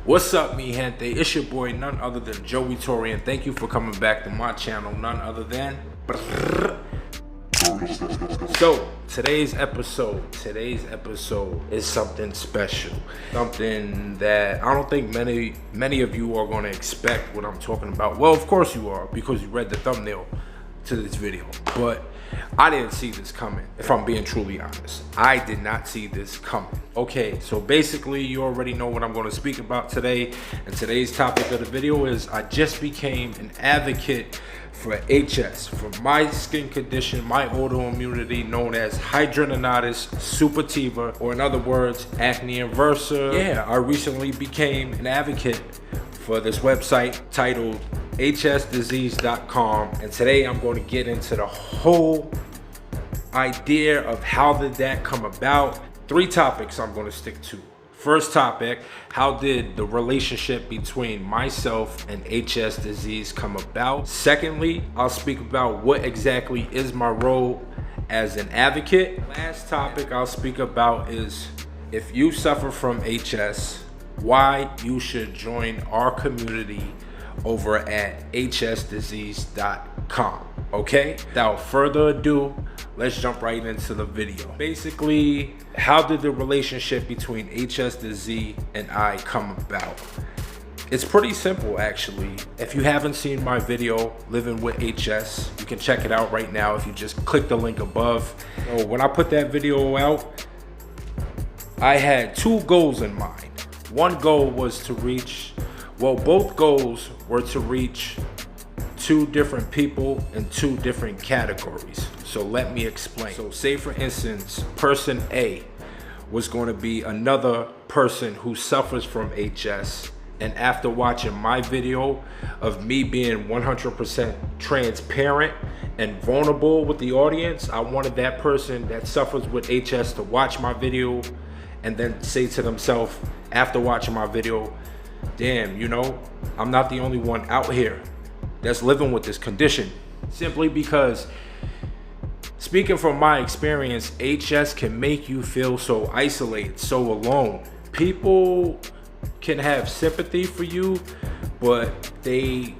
What's up, mi gente? It's your boy, none other than Joey Tori, and thank you for coming back to my channel, none other than... So, today's episode is something special. Something that I don't think many of you are going to expect what I'm talking about. Well, of course you are, because you read the thumbnail to this video. But I didn't see this coming, if I'm being truly honest. I did not see this coming. Okay, so basically you already know what I'm going to speak about today. And today's topic of the video is I just became an advocate for HS, for my skin condition, my autoimmunity known as hidradenitis suppurativa, or in other words, acneinversa. Yeah, I recently became an advocate for this website titled hsdisease.com, and today I'm going to get into the whole idea of how did that come about. 3 topics I'm going to stick to. First topic, how did the relationship between myself and HS disease come about? Secondly, I'll speak about what exactly is my role as an advocate. Last topic I'll speak about is if you suffer from HS, why you should join our community over at hsdisease.com. Okay, without further ado, let's jump right into the video. Basically, how did the relationship between HS disease and I come about? It's pretty simple, actually. If you haven't seen my video, Living with HS, you can check it out right now if you just click the link above. So when I put that video out, I had 2 goals in mind. One goal was to reach, well, both goals were to reach 2 different people in 2 different categories. So let me explain. So say for instance, person A was going to be another person who suffers from HS, and after watching my video of me being 100% transparent and vulnerable with the audience, I wanted that person that suffers with HS to watch my video and then say to themselves after watching my video, damn, you know, I'm not the only one out here that's living with this condition. Simply because, speaking from my experience, HS can make you feel so isolated, so alone. People can have sympathy for you, but they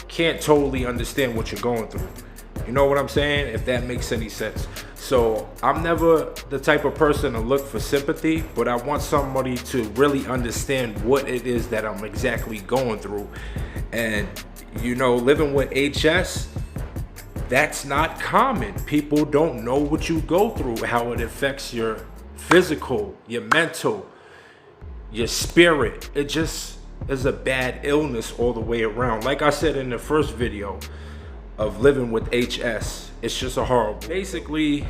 can't totally understand what you're going through. You know what I'm saying? If that makes any sense. So I'm never the type of person to look for sympathy, but I want somebody to really understand what it is that I'm exactly going through. And you know, living with HS, that's not common. People don't know what you go through, how it affects your physical, your mental, your spirit. It just is a bad illness all the way around. Like I said in the first video of Living with HS, it's just a horrible. Basically,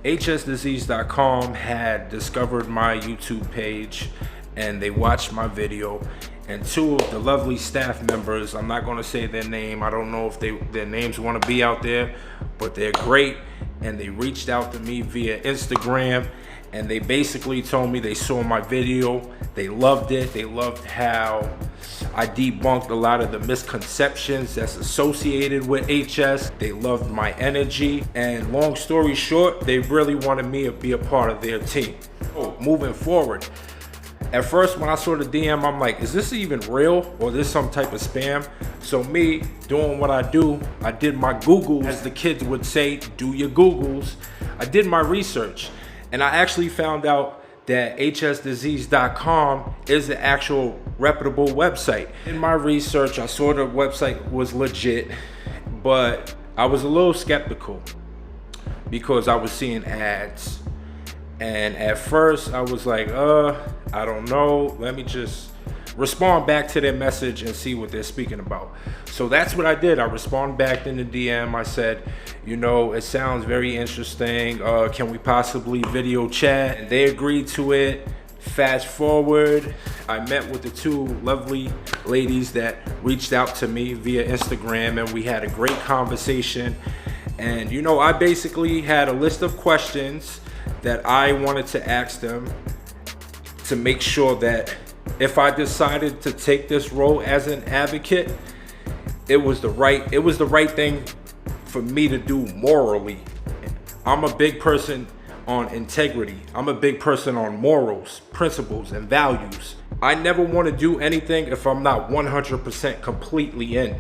hsdisease.com had discovered my YouTube page and they watched my video, and 2 of the lovely staff members, I'm not going to say their name, I don't know if their names want to be out there, but they're great, and they reached out to me via Instagram, and they basically told me they saw my video, they loved it, they loved how I debunked a lot of the misconceptions that's associated with HS, they loved my energy, and long story short, they really wanted me to be a part of their team. So, moving forward, at first when I saw the DM, I'm like, is this even real or this some type of spam? So me doing what I do, I did my Googles, as the kids would say, do your Googles. I did my research, and I actually found out that hsdisease.com is the actual reputable website. In my research, I saw the website was legit, but I was a little skeptical because I was seeing ads. And at first I was like, I don't know, let me just respond back to their message and see what they're speaking about. So that's what I did. I responded back in the DM. I said, you know, it sounds very interesting. Can we possibly video chat? And they agreed to it. Fast forward, I met with the 2 lovely ladies that reached out to me via Instagram, and we had a great conversation. And you know, I basically had a list of questions that I wanted to ask them to make sure that if I decided to take this role as an advocate, it was the right thing for me to do morally. I'm a big person on integrity. I'm a big person on morals, principles, and values. I never want to do anything if I'm not 100% completely in.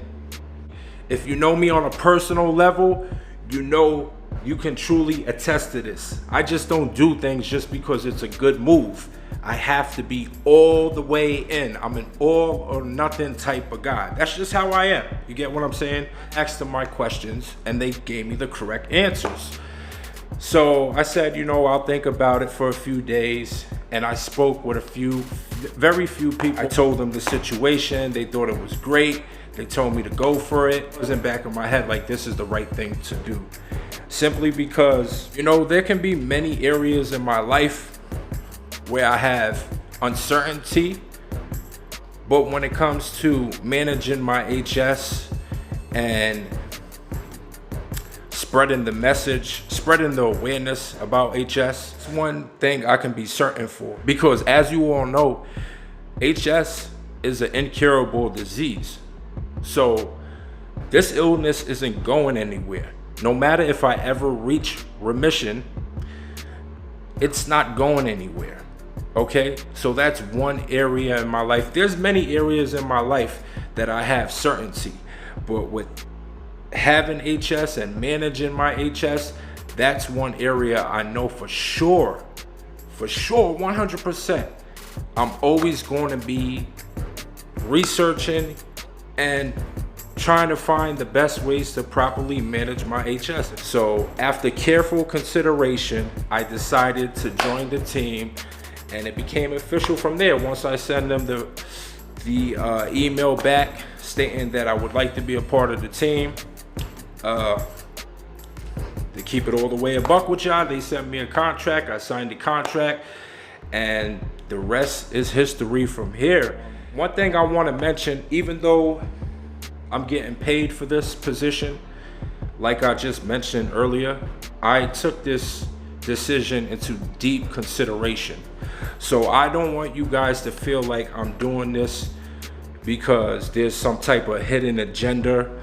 If you know me on a personal level, you know you can truly attest to this. I just don't do things just because it's a good move. I have to be all the way in. I'm an all or nothing type of guy. That's just how I am. You get what I'm saying? Asked them my questions and they gave me the correct answers. So I said, you know, I'll think about it for a few days. And I spoke with very few people. I told them the situation. They thought it was great. They told me to go for it. It was in the back of my head like this is the right thing to do. Simply because, you know, there can be many areas in my life where I have uncertainty. But when it comes to managing my HS and spreading the message, spreading the awareness about HS, it's one thing I can be certain for. Because as you all know, HS is an incurable disease. So this illness isn't going anywhere. No matter if I ever reach remission, it's not going anywhere. Okay, so that's one area in my life. There's many areas in my life that I have certainty, but with having HS and managing my HS, that's one area I know for sure, 100%. I'm always going to be researching and trying to find the best ways to properly manage my HS. So after careful consideration, I decided to join the team, and it became official from there. Once I send them the email back stating that I would like to be a part of the team, to keep it all the way a buck with y'all, they sent me a contract. I signed the contract, and the rest is history from here. One thing I want to mention, even though I'm getting paid for this position, like I just mentioned earlier, I took this decision into deep consideration. So I don't want you guys to feel like I'm doing this because there's some type of hidden agenda,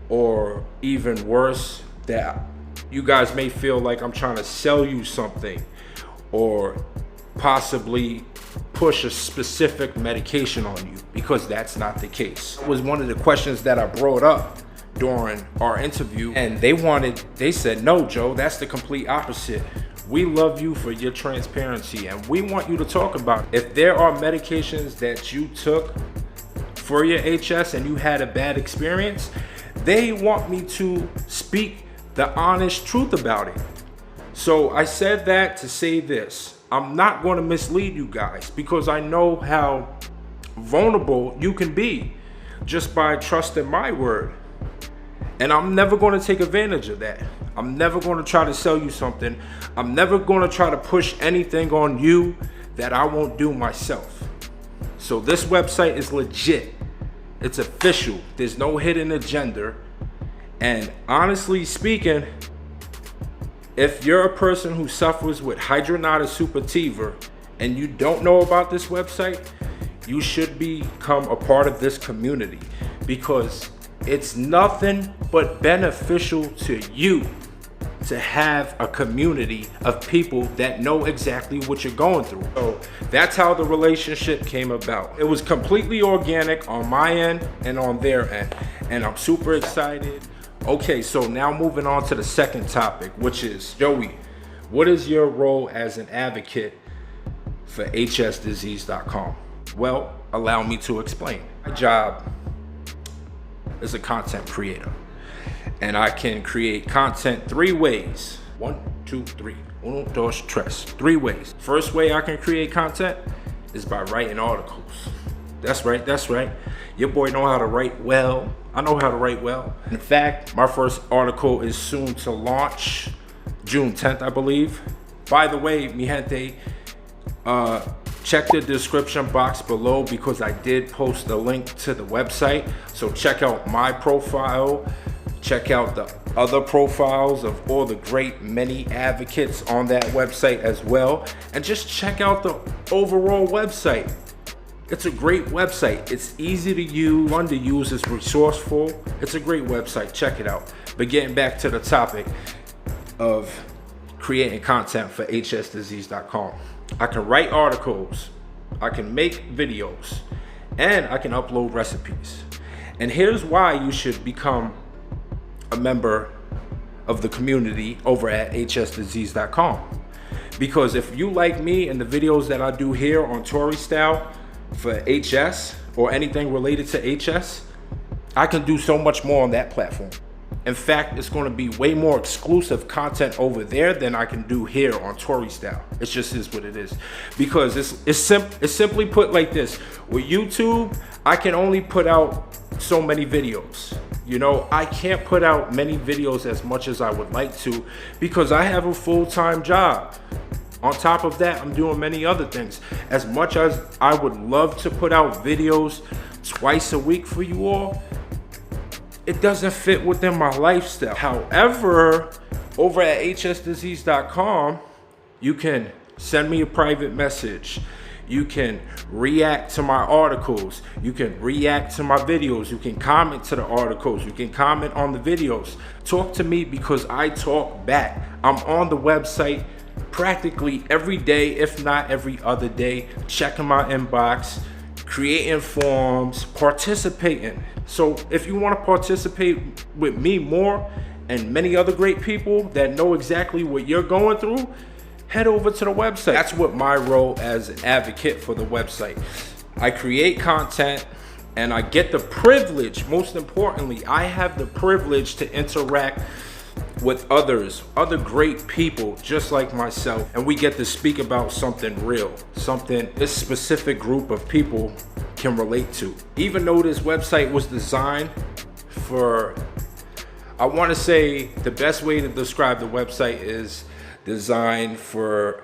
or even worse, that you guys may feel like I'm trying to sell you something or possibly push a specific medication on you, because that's not the case. It was one of the questions that I brought up during our interview, and they said, no, Joe, that's the complete opposite. We love you for your transparency, and we want you to talk about it. If there are medications that you took for your HS and you had a bad experience, they want me to speak the honest truth about it. So I said that to say this. I'm not going to mislead you guys, because I know how vulnerable you can be just by trusting my word. And I'm never going to take advantage of that. I'm never going to try to sell you something. I'm never going to try to push anything on you that I won't do myself. So this website is legit. It's official. There's no hidden agenda. And honestly speaking, if you're a person who suffers with hidradenitis suppurativa and you don't know about this website, you should become a part of this community, because it's nothing but beneficial to you to have a community of people that know exactly what you're going through. So that's how the relationship came about. It was completely organic on my end and on their end, and I'm super excited. Okay, so now moving on to the second topic, which is, Joey, what is your role as an advocate for hsdisease.com? Well, allow me to explain. My job is a content creator, and I can create content three ways. 1, 2, 3. Uno, dos, tres. 3 ways. First way I can create content is by writing articles. That's right. Your boy know how to write well. I know how to write well. In fact, my first article is soon to launch, June 10th, I believe. By the way, mi gente, check the description box below, because I did post a link to the website. So check out my profile, check out the other profiles of all the great many advocates on that website as well. And just check out the overall website. It's a great website. It's easy to use, fun to use, it's resourceful. It's a great website, check it out. But getting back to the topic of creating content for hsdisease.com. I can write articles, I can make videos, and I can upload recipes. And here's why you should become a member of the community over at hsdisease.com. Because if you like me and the videos that I do here on Tory Style for HS or anything related to HS, I can do so much more on that platform. In fact, it's going to be way more exclusive content over there than I can do here on Tory Style. It just is what it is. Because it's simply put like this. With YouTube, I can only put out so many videos. You know, I can't put out many videos as much as I would like to because I have a full-time job. On top of that, I'm doing many other things. As much as I would love to put out videos twice a week for you all, it doesn't fit within my lifestyle. However, over at hsdisease.com, you can send me a private message. You can react to my articles. You can react to my videos. You can comment to the articles. You can comment on the videos. Talk to me because I talk back. I'm on the website practically every day, if not every other day, checking my inbox, creating forms, participating. So if you want to participate with me more and many other great people that know exactly what you're going through, head over to the website. That's what my role as an advocate for the website. I create content and I get the privilege, most importantly, I have the privilege to interact with other great people just like myself, and we get to speak about something real, something this specific group of people can relate to. Even though this website was designed for, I want to say the best way to describe the website is designed for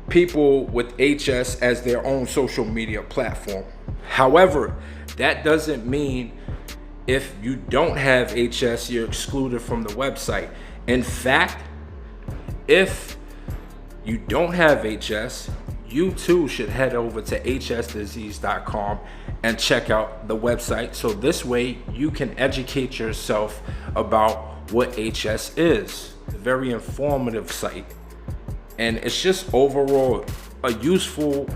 people with HS as their own social media platform. However, that doesn't mean if you don't have HS, you're excluded from the website. In fact, if you don't have HS, you too should head over to hsdisease.com and check out the website. So this way you can educate yourself about what HS is. It's a very informative site. And it's just overall a useful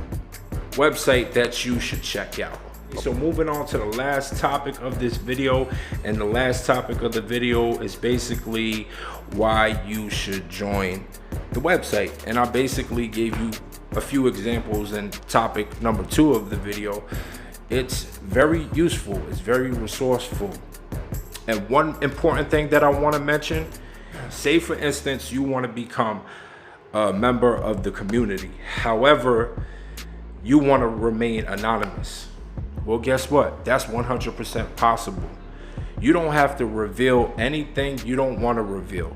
website that you should check out. So moving on to the last topic of this video, and the last topic of the video is basically why you should join the website. And I basically gave you a few examples in topic number 2 of the video. It's very useful, it's very resourceful. And one important thing that I want to mention, say for instance you want to become a member of the community, however you want to remain anonymous. Well, guess what? That's 100% possible. You don't have to reveal anything you don't want to reveal.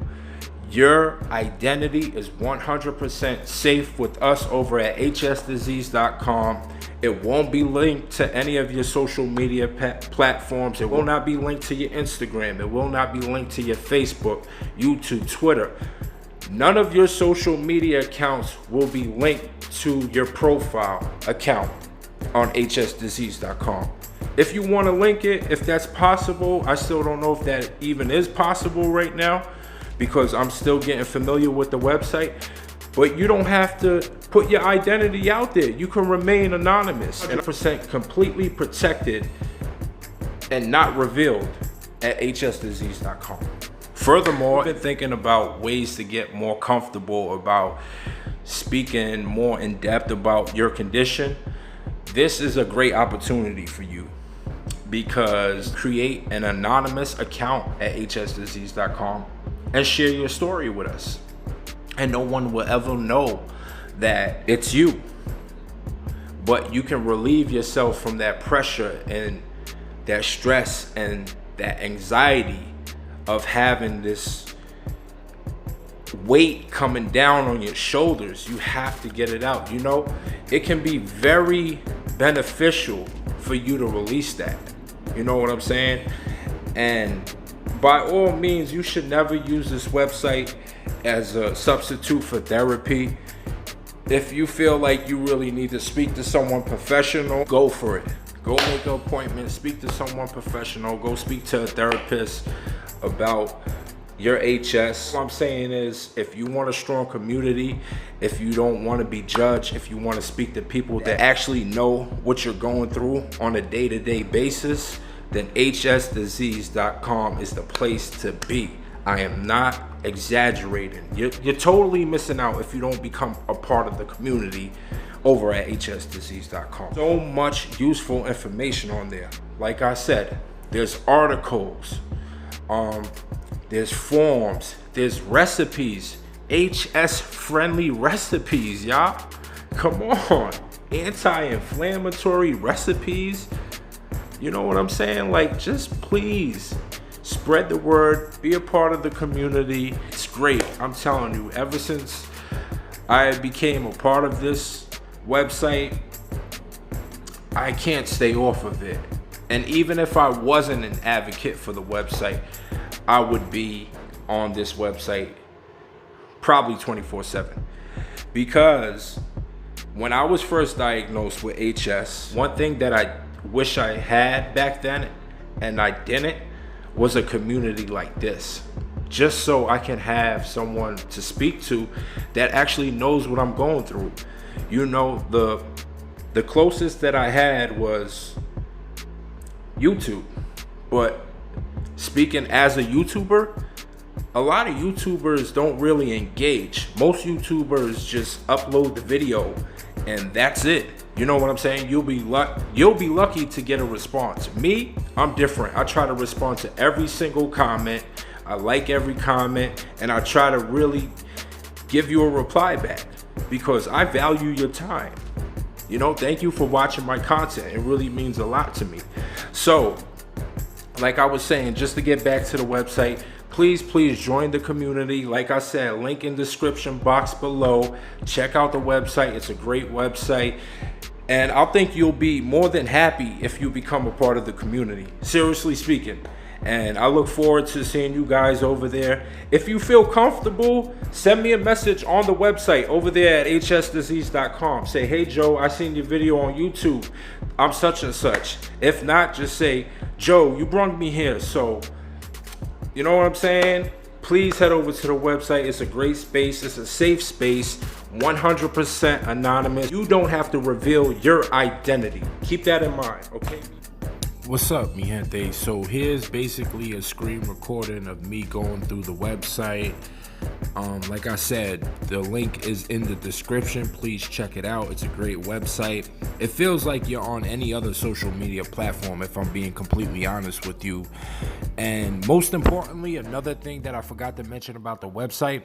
Your identity is 100% safe with us over at hsdisease.com. It won't be linked to any of your social media platforms. It will not be linked to your Instagram. It will not be linked to your Facebook, YouTube, Twitter. None of your social media accounts will be linked to your profile account on hsdisease.com. If you want to link it, if that's possible, I still don't know if that even is possible right now because I'm still getting familiar with the website, but you don't have to put your identity out there. You can remain anonymous and 100% completely protected and not revealed at hsdisease.com. Furthermore, I've been thinking about ways to get more comfortable about speaking more in depth about your condition. This is a great opportunity for you because create an anonymous account at hsdisease.com and share your story with us. And no one will ever know that it's you. But you can relieve yourself from that pressure and that stress and that anxiety of having this weight coming down on your shoulders. You have to get it out. You know, it can be very beneficial for you to release that. You know what I'm saying? And by all means, you should never use this website as a substitute for therapy. If you feel like you really need to speak to someone professional, go for it. Go make an appointment, speak to someone professional, go speak to a therapist about you're HS. What I'm saying is, if you want a strong community, if you don't want to be judged, if you want to speak to people that actually know what you're going through on a day-to-day basis, then hsdisease.com is the place to be. I am not exaggerating. You're totally missing out if you don't become a part of the community over at hsdisease.com. So much useful information on there. Like I said, there's articles, there's forms, there's recipes, HS friendly recipes, y'all. Come on, anti-inflammatory recipes. You know what I'm saying? Like, just please spread the word, be a part of the community. It's great. I'm telling you, ever since I became a part of this website, I can't stay off of it. And even if I wasn't an advocate for the website, I would be on this website probably 24/7. Because when I was first diagnosed with HS, one thing that I wish I had back then and I didn't was a community like this, just so I can have someone to speak to that actually knows what I'm going through. You know, the closest that I had was YouTube, but speaking as a YouTuber, a lot of YouTubers don't really engage. Most YouTubers just upload the video and that's it. You know what I'm saying? You'll be lucky to get a response. Me, I'm different. I try to respond to every single comment. I like every comment, and I try to really give you a reply back because I value your time. You know, thank you for watching my content. It really means a lot to me. So, like I was saying, just to get back to the website, please join the community. Like I said, link in description box below. Check out the website. It's a great website. And I think you'll be more than happy if you become a part of the community. Seriously speaking. And I look forward to seeing you guys over there. If you feel comfortable, send me a message on the website over there at hsdisease.com. Say, hey Joe, I seen your video on YouTube. I'm such and such. If not, just say, Joe, you brought me here. So, you know what I'm saying? Please head over to the website. It's a great space. It's a safe space. 100% anonymous. You don't have to reveal your identity. Keep that in mind, okay? What's up, mi gente? So here's basically a screen recording of me going through the website. Like I said, the link is in the description. Please check it out. It's a great website. It feels like you're on any other social media platform, if I'm being completely honest with you. And most importantly, another thing that I forgot to mention about the website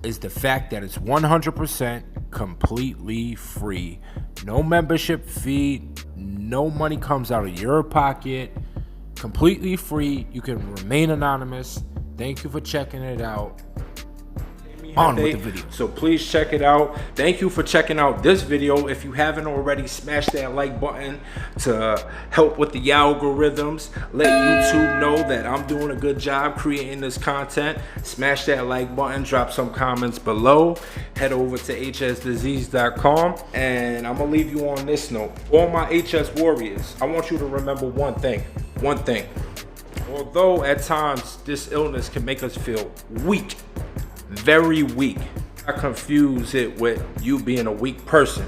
is the fact that it's 100% completely free. No membership fee, no money comes out of your pocket, completely free. You can remain anonymous. Thank you for checking it out. On with the video. So please check it out. Thank you for checking out this video. If you haven't already, smash that like button to help with the algorithms. Let YouTube know that I'm doing a good job creating this content. Smash that like button, drop some comments below. Head over to hsdisease.com, and I'm gonna leave you on this note. All my HS warriors, I want you to remember one thing. Although at times this illness can make us feel weak, very weak, I confuse it with you being a weak person.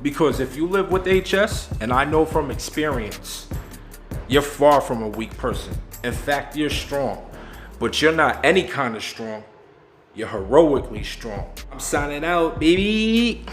Because if you live with HS, and I know from experience, you're far from a weak person. In fact, you're strong. But you're not any kind of strong. You're heroically strong. I'm signing out, baby.